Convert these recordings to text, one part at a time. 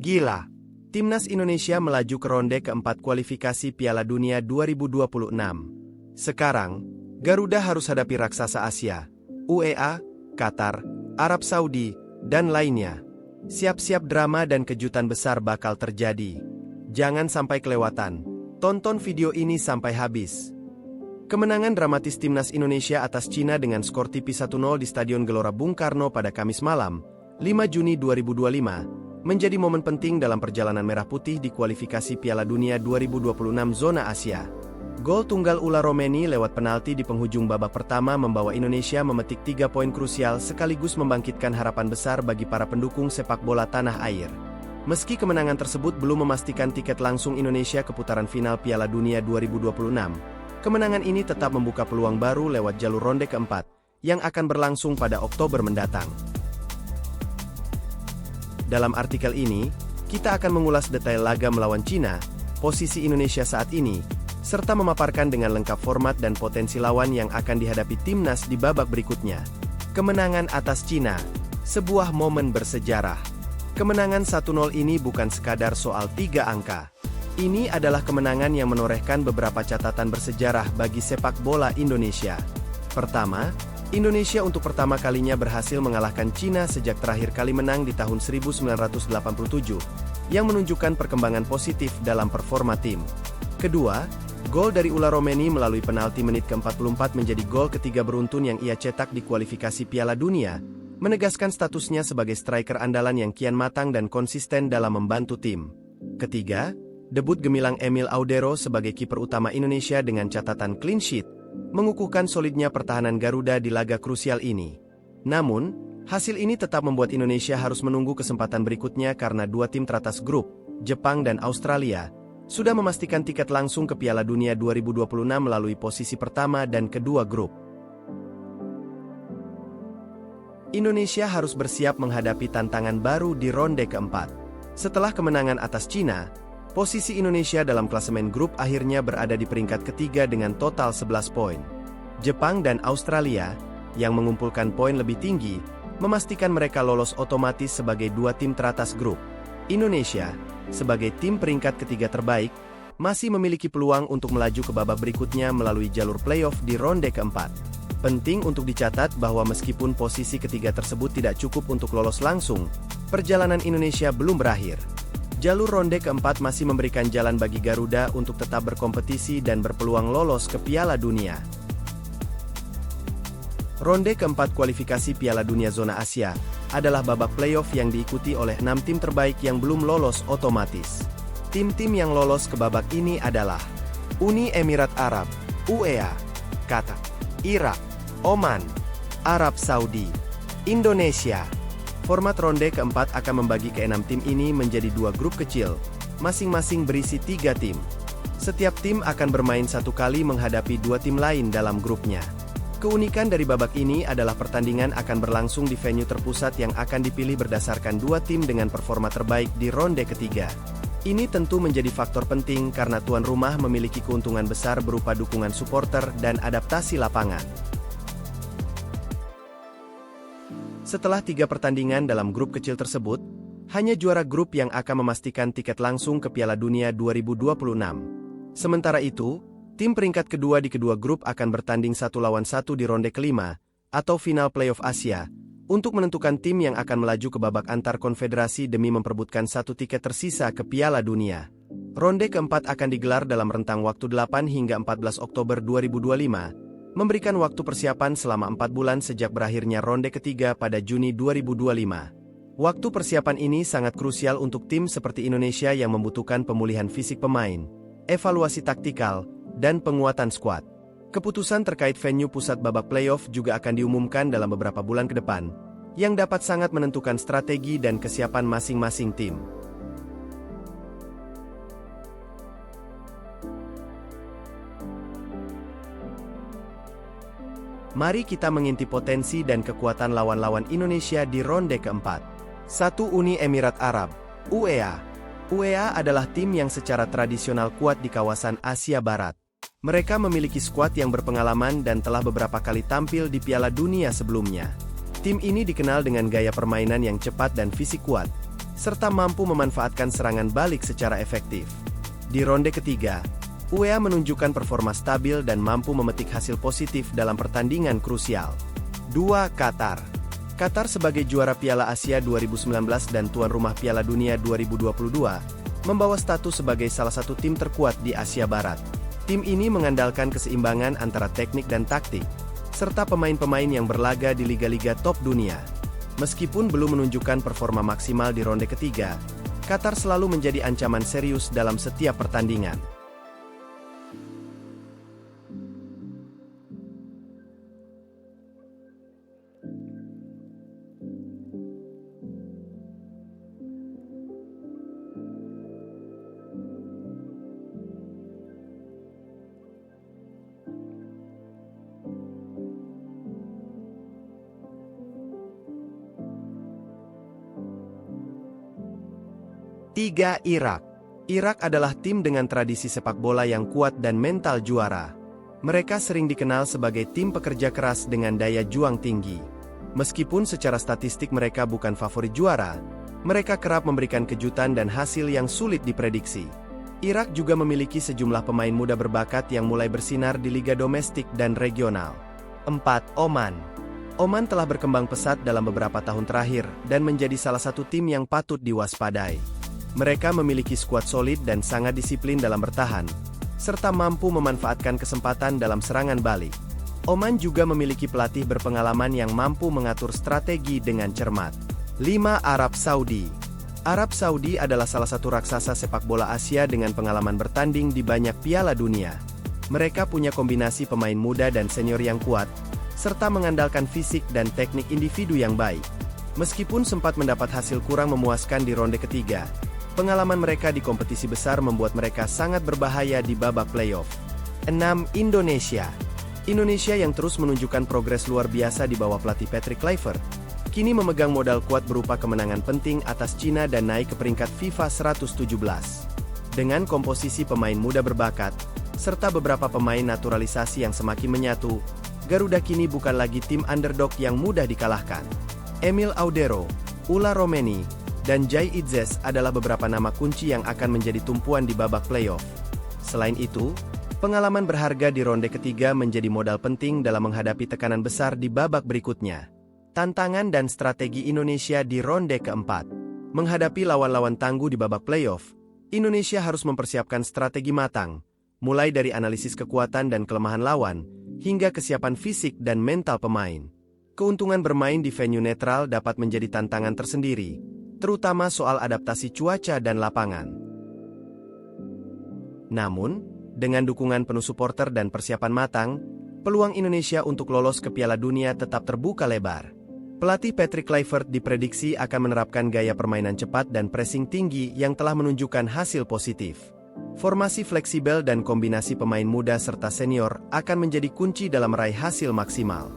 Gila! Timnas Indonesia melaju ke ronde keempat kualifikasi Piala Dunia 2026. Sekarang, Garuda harus hadapi raksasa Asia, UEA, Qatar, Arab Saudi, dan lainnya. Siap-siap drama dan kejutan besar bakal terjadi. Jangan sampai kelewatan. Tonton video ini sampai habis. Kemenangan dramatis Timnas Indonesia atas Cina dengan skor tipis 1-0 di Stadion Gelora Bung Karno pada Kamis malam, 5 Juni 2025, menjadi momen penting dalam perjalanan Merah Putih di kualifikasi Piala Dunia 2026 zona Asia. Gol tunggal Ula Romeni lewat penalti di penghujung babak pertama membawa Indonesia memetik 3 poin krusial sekaligus membangkitkan harapan besar bagi para pendukung sepak bola tanah air. Meski kemenangan tersebut belum memastikan tiket langsung Indonesia ke putaran final Piala Dunia 2026, kemenangan ini tetap membuka peluang baru lewat jalur ronde keempat, yang akan berlangsung pada Oktober mendatang. Dalam artikel ini, kita akan mengulas detail laga melawan Cina, posisi Indonesia saat ini, serta memaparkan dengan lengkap format dan potensi lawan yang akan dihadapi timnas di babak berikutnya. Kemenangan atas Cina, sebuah momen bersejarah. Kemenangan 1-0 ini bukan sekadar soal 3 angka. Ini adalah kemenangan yang menorehkan beberapa catatan bersejarah bagi sepak bola Indonesia. Pertama, Indonesia untuk pertama kalinya berhasil mengalahkan Cina sejak terakhir kali menang di tahun 1987, yang menunjukkan perkembangan positif dalam performa tim. Kedua, gol dari Ula Romeni melalui penalti menit ke-44 menjadi gol ketiga beruntun yang ia cetak di kualifikasi Piala Dunia, menegaskan statusnya sebagai striker andalan yang kian matang dan konsisten dalam membantu tim. Ketiga, debut gemilang Emil Audero sebagai kiper utama Indonesia dengan catatan clean sheet, mengukuhkan solidnya pertahanan Garuda di laga krusial ini. Namun, hasil ini tetap membuat Indonesia harus menunggu kesempatan berikutnya karena dua tim teratas grup, Jepang dan Australia, sudah memastikan tiket langsung ke Piala Dunia 2026 melalui posisi pertama dan kedua grup. Indonesia harus bersiap menghadapi tantangan baru di ronde keempat. Setelah kemenangan atas Cina, posisi Indonesia dalam klasemen grup akhirnya berada di peringkat ketiga dengan total 11 poin. Jepang dan Australia, yang mengumpulkan poin lebih tinggi, memastikan mereka lolos otomatis sebagai dua tim teratas grup. Indonesia, sebagai tim peringkat ketiga terbaik, masih memiliki peluang untuk melaju ke babak berikutnya melalui jalur playoff di ronde keempat. Penting untuk dicatat bahwa meskipun posisi ketiga tersebut tidak cukup untuk lolos langsung, perjalanan Indonesia belum berakhir. Jalur ronde keempat masih memberikan jalan bagi Garuda untuk tetap berkompetisi dan berpeluang lolos ke Piala Dunia. Ronde keempat kualifikasi Piala Dunia zona Asia adalah babak playoff yang diikuti oleh 6 tim terbaik yang belum lolos otomatis. Tim-tim yang lolos ke babak ini adalah Uni Emirat Arab, UEA, Qatar, Irak, Oman, Arab Saudi, Indonesia. Format ronde keempat akan membagi ke-6 tim ini menjadi 2 grup kecil, masing-masing berisi 3 tim. Setiap tim akan bermain 1 kali menghadapi 2 tim lain dalam grupnya. Keunikan dari babak ini adalah pertandingan akan berlangsung di venue terpusat yang akan dipilih berdasarkan 2 tim dengan performa terbaik di ronde ketiga. Ini tentu menjadi faktor penting karena tuan rumah memiliki keuntungan besar berupa dukungan supporter dan adaptasi lapangan. Setelah 3 pertandingan dalam grup kecil tersebut, hanya juara grup yang akan memastikan tiket langsung ke Piala Dunia 2026. Sementara itu, tim peringkat kedua di kedua grup akan bertanding 1 lawan 1 di ronde kelima, atau final playoff Asia, untuk menentukan tim yang akan melaju ke babak antar konfederasi demi memperebutkan 1 tiket tersisa ke Piala Dunia. Ronde keempat akan digelar dalam rentang waktu 8 hingga 14 Oktober 2025, memberikan waktu persiapan selama 4 bulan sejak berakhirnya ronde ketiga pada Juni 2025. Waktu persiapan ini sangat krusial untuk tim seperti Indonesia yang membutuhkan pemulihan fisik pemain, evaluasi taktikal, dan penguatan skuad. Keputusan terkait venue pusat babak playoff juga akan diumumkan dalam beberapa bulan ke depan, yang dapat sangat menentukan strategi dan kesiapan masing-masing tim. Mari kita mengintip potensi dan kekuatan lawan-lawan Indonesia di ronde keempat. 1. Uni Emirat Arab, UEA. UEA adalah tim yang secara tradisional kuat di kawasan Asia Barat. Mereka memiliki skuad yang berpengalaman dan telah beberapa kali tampil di Piala Dunia sebelumnya. Tim ini dikenal dengan gaya permainan yang cepat dan fisik kuat, serta mampu memanfaatkan serangan balik secara efektif. Di ronde ketiga, UEA menunjukkan performa stabil dan mampu memetik hasil positif dalam pertandingan krusial. 2. Qatar. Qatar sebagai juara Piala Asia 2019 dan tuan rumah Piala Dunia 2022, membawa status sebagai salah satu tim terkuat di Asia Barat. Tim ini mengandalkan keseimbangan antara teknik dan taktik, serta pemain-pemain yang berlaga di liga-liga top dunia. Meskipun belum menunjukkan performa maksimal di ronde ketiga, Qatar selalu menjadi ancaman serius dalam setiap pertandingan. Tiga. Irak. Irak adalah tim dengan tradisi sepak bola yang kuat dan mental juara. Mereka sering dikenal sebagai tim pekerja keras dengan daya juang tinggi. Meskipun secara statistik mereka bukan favorit juara, mereka kerap memberikan kejutan dan hasil yang sulit diprediksi. Irak juga memiliki sejumlah pemain muda berbakat yang mulai bersinar di liga domestik dan regional. 4. Oman. Oman telah berkembang pesat dalam beberapa tahun terakhir dan menjadi salah satu tim yang patut diwaspadai. Mereka memiliki skuad solid dan sangat disiplin dalam bertahan, serta mampu memanfaatkan kesempatan dalam serangan balik. Oman juga memiliki pelatih berpengalaman yang mampu mengatur strategi dengan cermat. 5. Arab Saudi. Arab Saudi adalah salah satu raksasa sepak bola Asia dengan pengalaman bertanding di banyak piala dunia. Mereka punya kombinasi pemain muda dan senior yang kuat, serta mengandalkan fisik dan teknik individu yang baik. Meskipun sempat mendapat hasil kurang memuaskan di ronde ketiga, pengalaman mereka di kompetisi besar membuat mereka sangat berbahaya di babak playoff. 6. Indonesia. Indonesia yang terus menunjukkan progres luar biasa di bawah pelatih Patrick Kluivert, kini memegang modal kuat berupa kemenangan penting atas Cina dan naik ke peringkat FIFA 117. Dengan komposisi pemain muda berbakat, serta beberapa pemain naturalisasi yang semakin menyatu, Garuda kini bukan lagi tim underdog yang mudah dikalahkan. Emil Audero, Ula Romeni, dan Jai Itzes adalah beberapa nama kunci yang akan menjadi tumpuan di babak playoff. Selain itu, pengalaman berharga di ronde ketiga menjadi modal penting dalam menghadapi tekanan besar di babak berikutnya. Tantangan dan strategi Indonesia di ronde keempat. Menghadapi lawan-lawan tangguh di babak playoff, Indonesia harus mempersiapkan strategi matang, mulai dari analisis kekuatan dan kelemahan lawan, hingga kesiapan fisik dan mental pemain. Keuntungan bermain di venue netral dapat menjadi tantangan tersendiri, terutama soal adaptasi cuaca dan lapangan. Namun, dengan dukungan penuh supporter dan persiapan matang, peluang Indonesia untuk lolos ke Piala Dunia tetap terbuka lebar. Pelatih Patrick Kluivert diprediksi akan menerapkan gaya permainan cepat dan pressing tinggi yang telah menunjukkan hasil positif. Formasi fleksibel dan kombinasi pemain muda serta senior akan menjadi kunci dalam meraih hasil maksimal.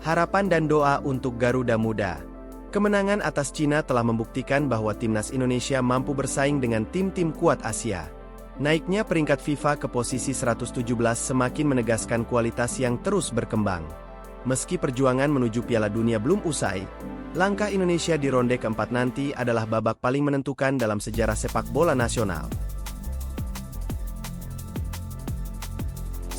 Harapan dan doa untuk Garuda Muda. Kemenangan atas Cina telah membuktikan bahwa timnas Indonesia mampu bersaing dengan tim-tim kuat Asia. Naiknya peringkat FIFA ke posisi 117 semakin menegaskan kualitas yang terus berkembang. Meski perjuangan menuju Piala Dunia belum usai, langkah Indonesia di ronde keempat nanti adalah babak paling menentukan dalam sejarah sepak bola nasional.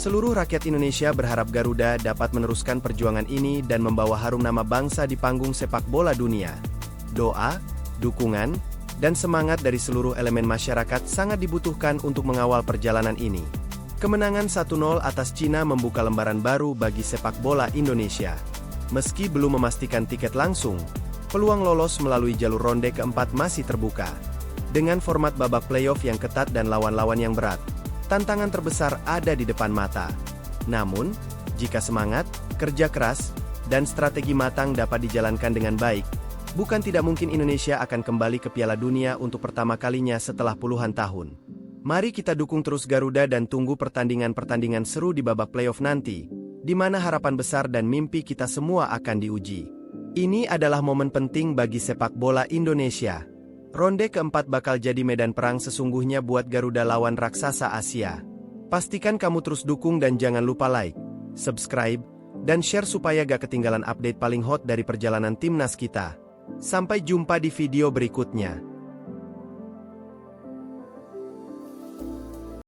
Seluruh rakyat Indonesia berharap Garuda dapat meneruskan perjuangan ini dan membawa harum nama bangsa di panggung sepak bola dunia. Doa, dukungan, dan semangat dari seluruh elemen masyarakat sangat dibutuhkan untuk mengawal perjalanan ini. Kemenangan 1-0 atas Cina membuka lembaran baru bagi sepak bola Indonesia. Meski belum memastikan tiket langsung, peluang lolos melalui jalur ronde keempat masih terbuka. Dengan format babak playoff yang ketat dan lawan-lawan yang berat, tantangan terbesar ada di depan mata. Namun, jika semangat, kerja keras, dan strategi matang dapat dijalankan dengan baik, bukan tidak mungkin Indonesia akan kembali ke Piala Dunia untuk pertama kalinya setelah puluhan tahun. Mari kita dukung terus Garuda dan tunggu pertandingan-pertandingan seru di babak playoff nanti, di mana harapan besar dan mimpi kita semua akan diuji. Ini adalah momen penting bagi sepak bola Indonesia. Ronde keempat bakal jadi medan perang sesungguhnya buat Garuda lawan raksasa Asia. Pastikan kamu terus dukung dan jangan lupa like, subscribe, dan share supaya gak ketinggalan update paling hot dari perjalanan timnas kita. Sampai jumpa di video berikutnya.